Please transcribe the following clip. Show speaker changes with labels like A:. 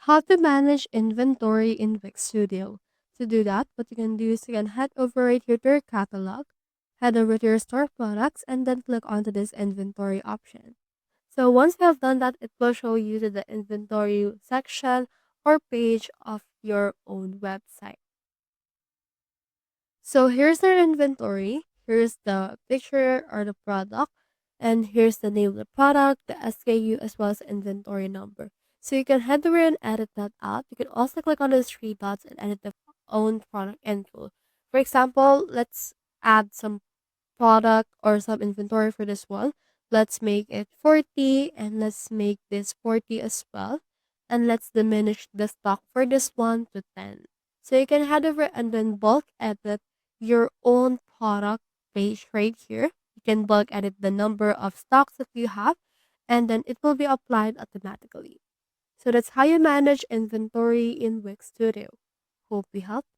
A: How to manage inventory in Wix Studio. To do that, what you can do is you can head over right here to your catalog, head over to your store products, and then click onto this inventory option. So once you have done that, it will show you to the inventory section or page of your own website. So here's their inventory. Here's the picture or the product. And here's the name of the product, the SKU, as well as inventory number. So you can head over and edit that out. You can also click on those three dots and edit the own product info. For example, let's add some product or some inventory for this one. Let's make it 40 and let's make this 40 as well. And let's diminish the stock for this one to 10. So you can head over and then bulk edit your own product page right here. You can bulk edit the number of stocks that you have and then it will be applied automatically. So that's how you manage inventory in Wix Studio. Hope we helped.